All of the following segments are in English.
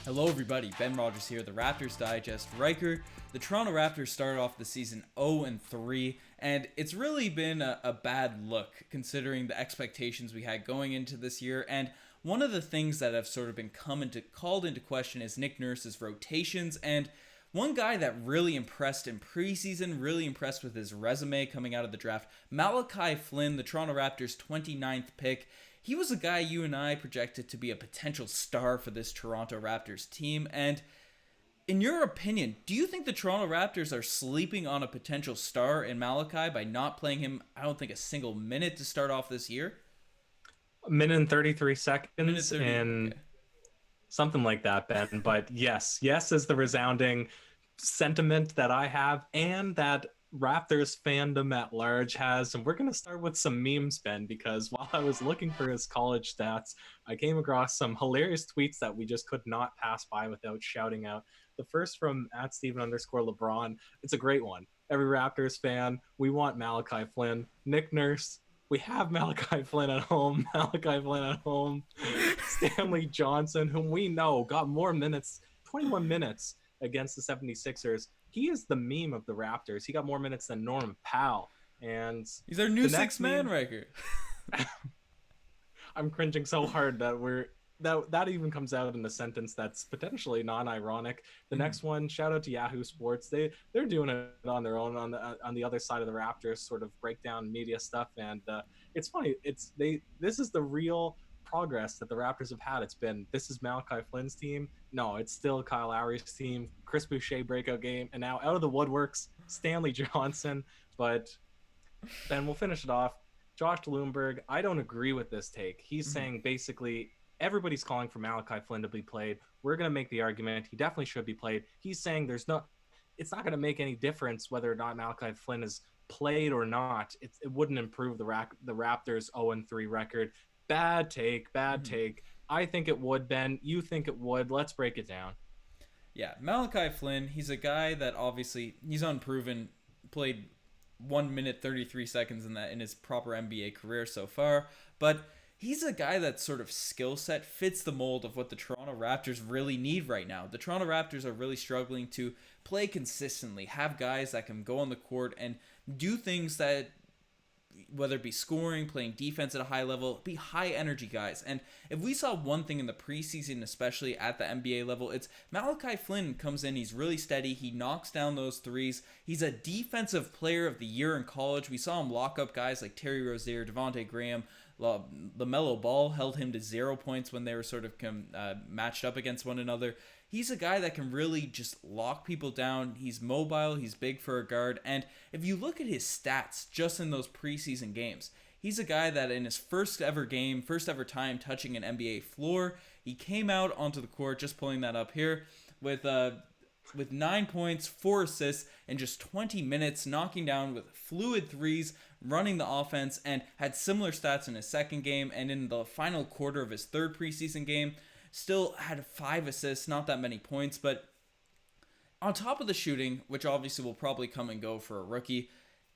Hello everybody, Ben Rogers here, the Raptors Digest. Riker, the Toronto Raptors started off the season 0-3, and it's really been a bad look considering the expectations we had going into this year. And one of the things that have sort of been called into question is Nick Nurse's rotations. And one guy that really impressed in preseason, really impressed with his resume coming out of the draft, Malachi Flynn, the Toronto Raptors' 29th pick. He was a guy you and I projected to be a potential star for this Toronto Raptors team. And in your opinion, do you think the Toronto Raptors are sleeping on a potential star in Malachi by not playing him, I don't think, a single minute to start off this year? A minute and 33 Minute seconds 30. and Okay. something like that, Ben. But yes is the resounding sentiment that I have and that Raptors fandom at large has. And we're going to start with some memes, Ben, because while I was looking for his college stats, I came across some hilarious tweets that we just could not pass by without shouting out. The first from at Steven_LeBron. It's a great one. Every Raptors fan, we want Malachi Flynn. Nick Nurse, we have Malachi Flynn at home. Malachi Flynn at home. Stanley Johnson, whom we know got more minutes, 21 minutes against the 76ers. He is the meme of the Raptors. He got more minutes than Norm Powell. And He's our new the six next man, meme, Riker. I'm cringing so hard that that even comes out in a sentence that's potentially non-ironic. The next one, shout out to Yahoo Sports. They're doing it on their own on the other side of the Raptors sort of breakdown media stuff, and it's funny. This is the real progress that the Raptors have had. This is Malachi Flynn's team. No, it's still Kyle Lowry's team. Chris Boucher breakout game, and now out of the woodworks, Stanley Johnson. But then we'll finish it off. Josh Bloomberg, I don't agree with this take. He's saying basically everybody's calling for Malachi Flynn to be played. We're going to make the argument he definitely should be played. He's saying it's not going to make any difference whether or not Malachi Flynn is played or not. It wouldn't improve the Raptors 0-3 record. Bad take, bad take. I think it would, Ben. You think it would. Let's break it down. Yeah, Malachi Flynn, he's a guy that obviously he's unproven, played 1 minute 33 seconds in his proper NBA career so far, but he's a guy that sort of skill set fits the mold of what the Toronto Raptors really need right now. The Toronto Raptors are really struggling to play consistently, have guys that can go on the court and do things that, whether it be scoring, playing defense at a high level, be high energy guys. And if we saw one thing in the preseason, especially at the NBA level, it's Malachi Flynn comes in, he's really steady, he knocks down those threes. He's a defensive player of the year in college. We saw him lock up guys like Terry Rozier, Devontae Graham. LaMelo Ball held him to 0 points when they were sort of matched up against one another. He's a guy that can really just lock people down. He's mobile. He's big for a guard. And if you look at his stats just in those preseason games, he's a guy that in his first ever time touching an NBA floor, he came out onto the court, just pulling that up here, with 9 points, 4 assists, and just 20 minutes, knocking down with fluid threes, running the offense, and had similar stats in his second game and in the final quarter of his third preseason game. Still had 5 assists, not that many points, but on top of the shooting, which obviously will probably come and go for a rookie,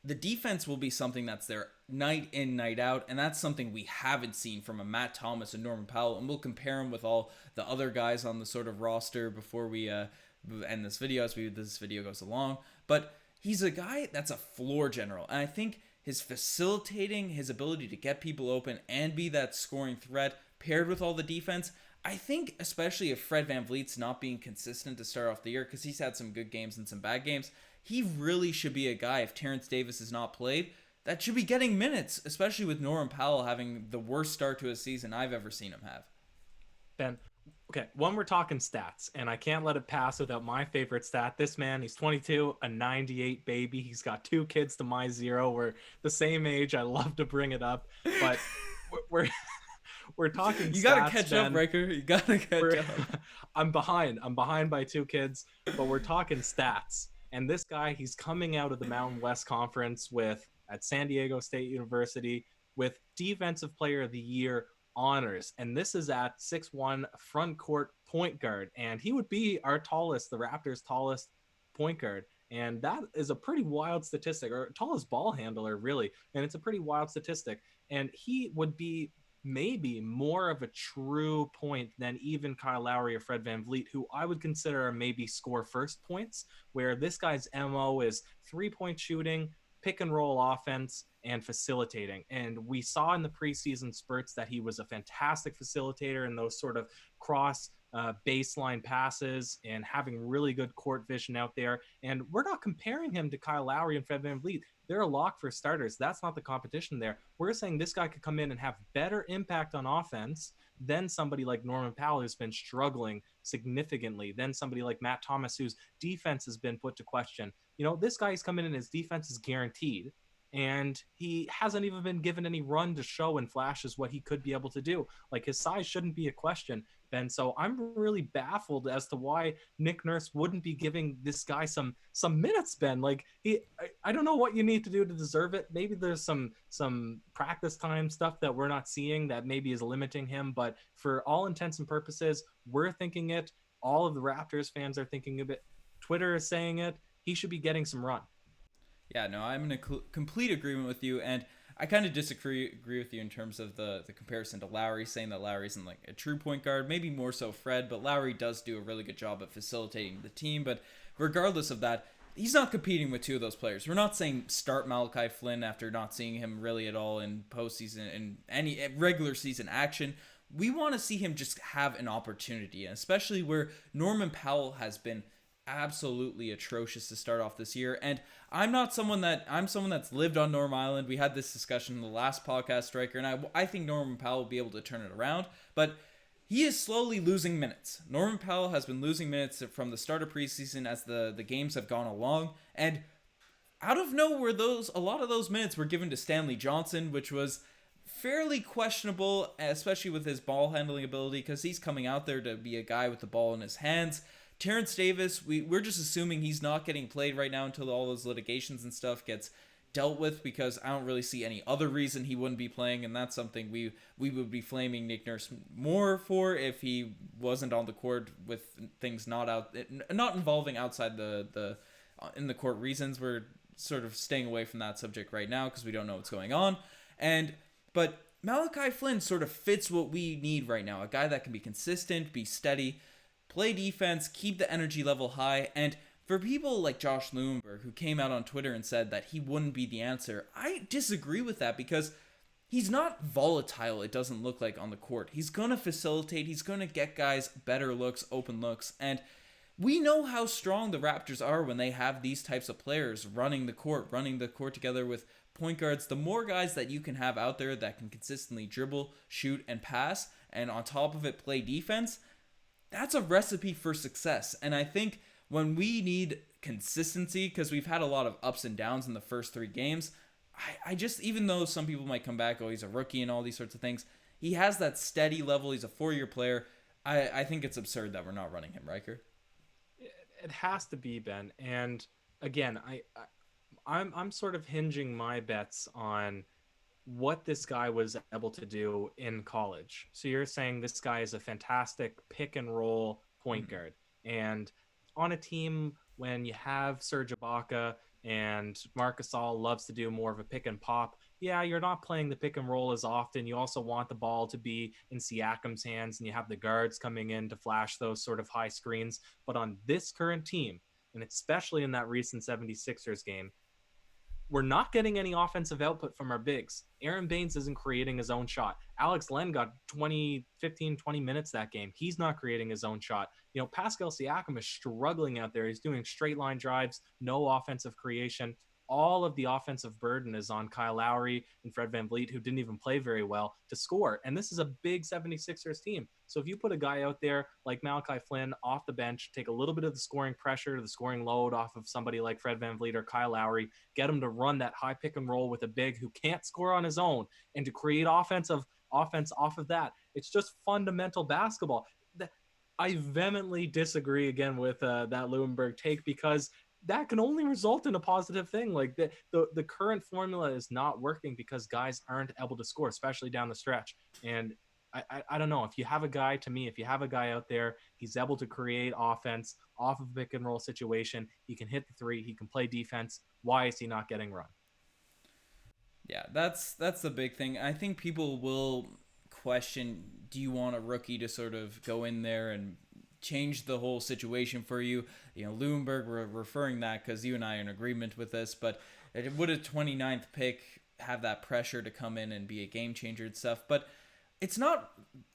the defense will be something that's there night in, night out, and that's something we haven't seen from a Matt Thomas and Norman Powell, and we'll compare him with all the other guys on the sort of roster before we end this video, as this video goes along. But he's a guy that's a floor general, and I think his facilitating, his ability to get people open and be that scoring threat paired with all the defense, I think especially if Fred VanVleet's not being consistent to start off the year, because he's had some good games and some bad games, he really should be a guy, if Terrence Davis is not played, that should be getting minutes, especially with Norman Powell having the worst start to a season I've ever seen him have. Ben, okay, when we're talking stats, and I can't let it pass without my favorite stat. This man, he's 22, a 98 baby. He's got 2 kids to my 0. We're the same age. I love to bring it up, but we're we're talking You stats, gotta catch Ben. up, Riker. You gotta catch up. I'm behind. I'm behind by 2 kids, but we're talking stats. And this guy, he's coming out of the Mountain West Conference at San Diego State University with Defensive Player of the Year honors. And this is at 6'1" front court point guard. And he would be the Raptors' tallest point guard. And that is a pretty wild statistic, or tallest ball handler, really. And it's a pretty wild statistic. And he would be maybe more of a true point than even Kyle Lowry or Fred VanVleet, who I would consider maybe score first points, where this guy's MO is 3-point shooting, pick and roll offense, and facilitating. And we saw in the preseason spurts that he was a fantastic facilitator in those sort of cross baseline passes and having really good court vision out there. And we're not comparing him to Kyle Lowry and Fred VanVleet. They're a lock for starters. That's not the competition there. We're saying this guy could come in and have better impact on offense than somebody like Norman Powell, who's been struggling significantly, than somebody like Matt Thomas, whose defense has been put to question. This guy's come in and his defense is guaranteed. And he hasn't even been given any run to show in flashes what he could be able to do. Like, his size shouldn't be a question, Ben. So I'm really baffled as to why Nick Nurse wouldn't be giving this guy some minutes, Ben. Like, I don't know what you need to do to deserve it. Maybe there's some practice time stuff that we're not seeing that maybe is limiting him. But for all intents and purposes, we're thinking it. All of the Raptors fans are thinking of it. Twitter is saying it. He should be getting some run. Yeah, no, I'm in a complete agreement with you, and I kind of agree with you in terms of the comparison to Lowry, saying that Lowry isn't like a true point guard, maybe more so Fred, but Lowry does do a really good job at facilitating the team. But regardless of that, he's not competing with two of those players. We're not saying start Malachi Flynn after not seeing him really at all in postseason and any regular season action. We want to see him just have an opportunity, and especially where Norman Powell has been absolutely atrocious to start off this year. And I'm someone that's lived on Norm Island. We had this discussion in the last podcast, Striker, and I think Norman Powell will be able to turn it around, but he is slowly losing minutes. Norman Powell has been losing minutes from the start of preseason as the games have gone along, and out of nowhere, a lot of those minutes were given to Stanley Johnson, which was fairly questionable, especially with his ball handling ability, because he's coming out there to be a guy with the ball in his hands. Terrence Davis, we're just assuming he's not getting played right now until all those litigations and stuff gets dealt with, because I don't really see any other reason he wouldn't be playing, and that's something we would be flaming Nick Nurse more for if he wasn't on the court with things not involving outside the in the court reasons. We're sort of staying away from that subject right now because we don't know what's going on. But Malachi Flynn sort of fits what we need right now, a guy that can be consistent, be steady, play defense, keep the energy level high. And for people like Josh Lewenberg, who came out on Twitter and said that he wouldn't be the answer, I disagree with that, because he's not volatile, it doesn't look like, on the court. He's going to facilitate, he's going to get guys better looks, open looks, and we know how strong the Raptors are when they have these types of players running the court together with point guards. The more guys that you can have out there that can consistently dribble, shoot, and pass, and on top of it play defense, that's a recipe for success. And I think when we need consistency, because we've had a lot of ups and downs in the first 3 games, I just, even though some people might come back, oh, he's a rookie and all these sorts of things, he has that steady level. He's a 4-year player. I think it's absurd that we're not running him, Riker. It has to be, Ben. And again, I'm sort of hinging my bets on what this guy was able to do in college. So you're saying this guy is a fantastic pick and roll point guard. And on a team when you have Serge Ibaka and Marc Gasol loves to do more of a pick and pop, yeah, you're not playing the pick and roll as often. You also want the ball to be in Siakam's hands, and you have the guards coming in to flash those sort of high screens. But on this current team, and especially in that recent 76ers game, we're not getting any offensive output from our bigs. Aaron Baines isn't creating his own shot. Alex Len got 20 minutes that game. He's not creating his own shot. Pascal Siakam is struggling out there. He's doing straight line drives, no offensive creation. All of the offensive burden is on Kyle Lowry and Fred VanVleet, who didn't even play very well, to score. And this is a big 76ers team. So if you put a guy out there like Malachi Flynn off the bench, take a little bit of the scoring pressure, the scoring load off of somebody like Fred VanVleet or Kyle Lowry, get him to run that high pick and roll with a big who can't score on his own, and to create offense off of that, it's just fundamental basketball. I vehemently disagree again with that Lewenberg take, because that can only result in a positive thing. Like the current formula is not working because guys aren't able to score, especially down the stretch. And I don't know, if you have a guy out there, he's able to create offense off of a pick and roll situation. He can hit the 3, he can play defense. Why is he not getting run? Yeah, that's the big thing. I think people will question, do you want a rookie to sort of go in there and change the whole situation for you? You know, Lewinberg, we're referring that because you and I are in agreement with this, but would a 29th pick have that pressure to come in and be a game changer and stuff? But it's not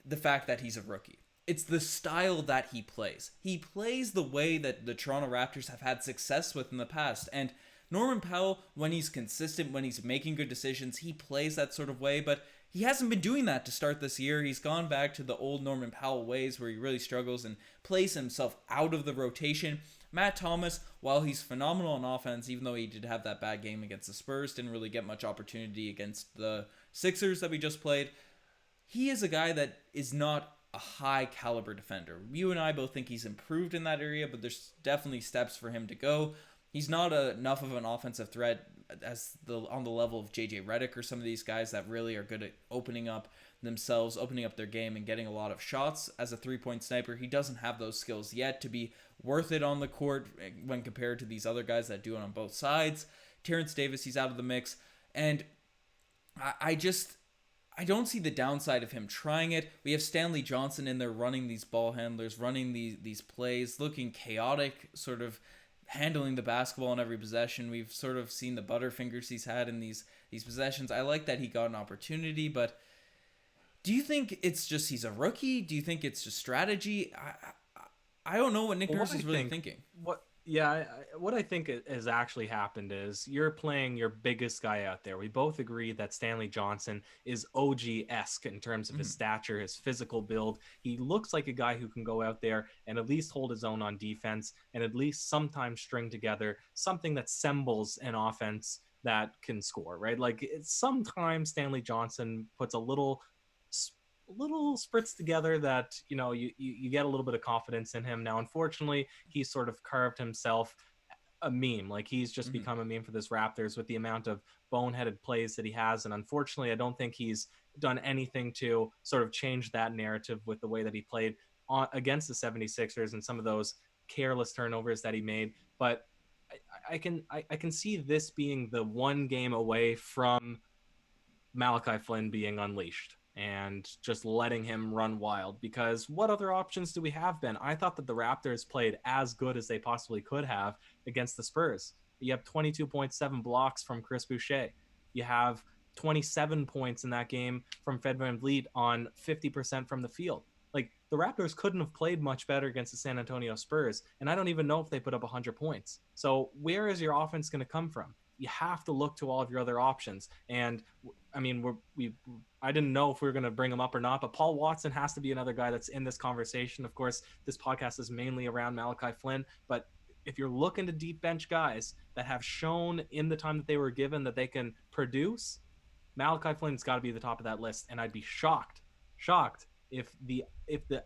the fact that he's a rookie. It's the style that he plays. He plays the way that the Toronto Raptors have had success with in the past. And Norman Powell, when he's consistent, when he's making good decisions, he plays that sort of way. But he hasn't been doing that to start this year. He's gone back to the old Norman Powell ways where he really struggles and plays himself out of the rotation. Matt Thomas, while he's phenomenal on offense, even though he did have that bad game against the Spurs, didn't really get much opportunity against the Sixers that we just played. He is a guy that is not a high caliber defender. You and I both think he's improved in that area, but there's definitely steps for him to go. He's not enough of an offensive threat on the level of JJ Redick or some of these guys that really are good at opening up themselves, opening up their game and getting a lot of shots as a three-point sniper. He doesn't have those skills yet to be worth it on the court when compared to these other guys that do it on both sides. Terrence Davis, he's out of the mix. And I don't see the downside of him trying it. We have Stanley Johnson in there running these ball handlers, running these plays, looking chaotic, sort of handling the basketball in every possession. We've sort of seen the butterfingers he's had in these possessions. I like that he got an opportunity, but do you think it's just he's a rookie? Do you think it's just strategy? I don't know what Nick Nurse is really thinking. What I think has actually happened is you're playing your biggest guy out there. We both agree that Stanley Johnson is OG-esque in terms of his stature, his physical build. He looks like a guy who can go out there and at least hold his own on defense and at least sometimes string together something that sembles an offense that can score, right? Like sometimes Stanley Johnson puts a little spritz together that, you know, you get a little bit of confidence in him. Now, unfortunately, he's sort of carved himself a meme. Like he's just become a meme for this Raptors with the amount of boneheaded plays that he has. And unfortunately, I don't think he's done anything to sort of change that narrative with the way that he played against the 76ers and some of those careless turnovers that he made. But I can see this being the one game away from Malachi Flynn being unleashed and just letting him run wild, because what other options do we have, Ben? I thought that the Raptors played as good as they possibly could have against the Spurs. You have 22.7 blocks from Chris Boucher. You have 27 points in that game from Fred VanVleet on 50% from the field. Like, the Raptors couldn't have played much better against the San Antonio Spurs, and I don't even know if they put up 100 points. So where is your offense going to come from? You have to look to all of your other options. And I mean, I didn't know if we were going to bring him up or not, but Paul Watson has to be another guy that's in this conversation. Of course, this podcast is mainly around Malachi Flynn, but if you're looking to deep bench guys that have shown in the time that they were given that they can produce, Malachi Flynn's got to be the top of that list. And I'd be shocked if the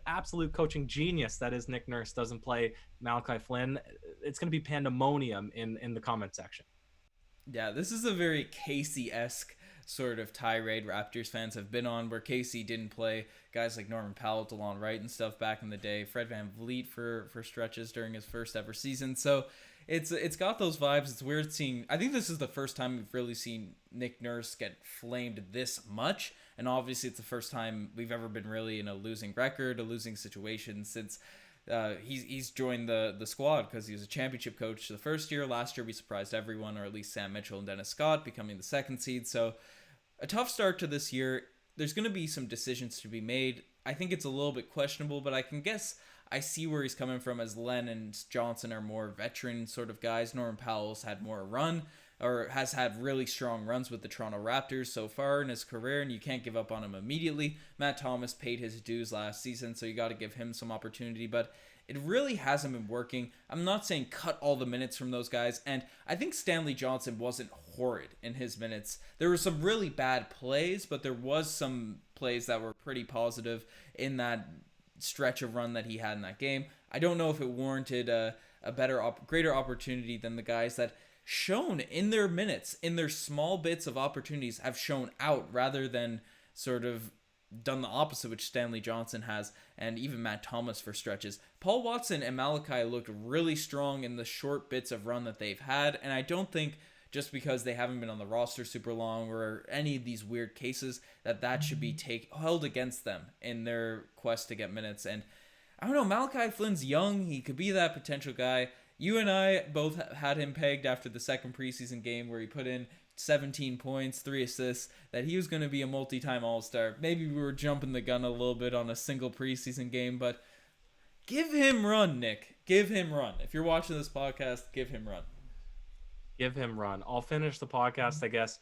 absolute coaching genius that is Nick Nurse doesn't play Malachi Flynn. It's going to be pandemonium in the comment section. Yeah, this is a very Casey-esque sort of tirade Raptors fans have been on, where Casey didn't play guys like Norman Powell, DeLon Wright and stuff back in the day, Fred VanVleet for stretches during his first ever season. So it's got those vibes. It's weird seeing, I think this is the first time we've really seen Nick Nurse get flamed this much, and obviously it's the first time we've ever been really in a losing record, a losing situation since he's joined the squad, because he was a championship coach the first year. Last year we surprised everyone, or at least Sam Mitchell and Dennis Scott, becoming the second seed. So a tough start to this year. There's going to be some decisions to be made. I think it's a little bit questionable, but I can guess I see where he's coming from, as Len and Johnson are more veteran sort of guys. Norman Powell's had more run, or has had really strong runs with the Toronto Raptors so far in his career, and you can't give up on him immediately. Matt Thomas paid his dues last season, so you got to give him some opportunity, but it really hasn't been working. I'm not saying cut all the minutes from those guys, and I think Stanley Johnson wasn't horrid in his minutes. There were some really bad plays, but there was some plays that were pretty positive in that stretch of run that he had in that game. I don't know if it warranted a greater opportunity than the guys that shown in their minutes, in their small bits of opportunities, have shown out, rather than sort of done the opposite, which Stanley Johnson has, and even Matt Thomas for stretches. Paul Watson and Malachi looked really strong in the short bits of run that they've had, and I don't think just because they haven't been on the roster super long or any of these weird cases that should be held against them in their quest to get minutes. And I don't know, Malachi Flynn's young. He could be that potential guy. You and I both had him pegged after the second preseason game where he put in 17 points, 3 assists, that he was going to be a multi-time All-Star. Maybe we were jumping the gun a little bit on a single preseason game, but give him run, Nick. Give him run. If you're watching this podcast, give him run. Give him run. I'll finish the podcast, I guess.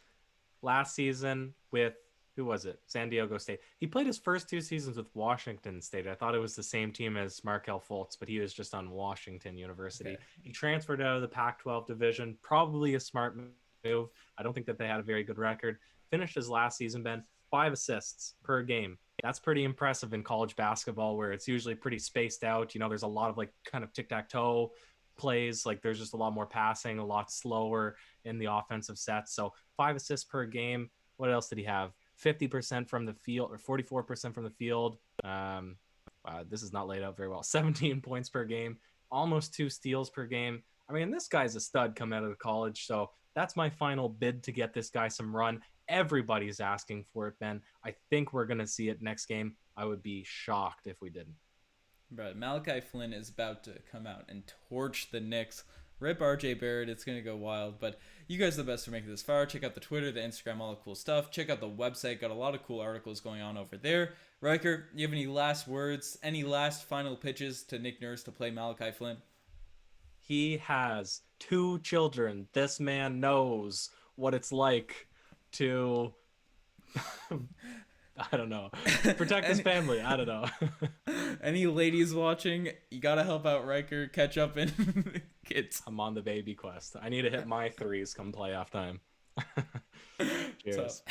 Last season with, who was it? San Diego State. He played his first 2 seasons with Washington State. I thought it was the same team as Markelle Fultz, but he was just on Washington University. Okay. He transferred out of the Pac-12 division. Probably a smart move. I don't think that they had a very good record. Finished his last season, Ben, 5 assists per game. That's pretty impressive in college basketball where it's usually pretty spaced out. You know, there's a lot of like kind of tic-tac-toe plays. Like there's just a lot more passing, a lot slower in the offensive sets. So 5 assists per game. What else did he have? 50% from the field or 44% from the field. This is not laid out very well. 17 points per game, almost 2 steals per game. I mean, this guy's a stud coming out of college. So that's my final bid to get this guy some run. Everybody's asking for it, Ben. I think we're going to see it next game. I would be shocked if we didn't. But Malachi Flynn is about to come out and torch the Knicks. Rip RJ Barrett, it's going to go wild. But you guys are the best for making this far. Check out the Twitter, the Instagram, all the cool stuff. Check out the website. Got a lot of cool articles going on over there. Ryker, you have any last words, any last final pitches to Nick Nurse to play Malachi Flynn? He has 2 children. This man knows what it's like to, I don't know, protect his family. I don't know. Any ladies watching, you got to help out Ryker, catch up in kids. I'm on the baby quest. I need to hit my 3s come playoff time. Cheers.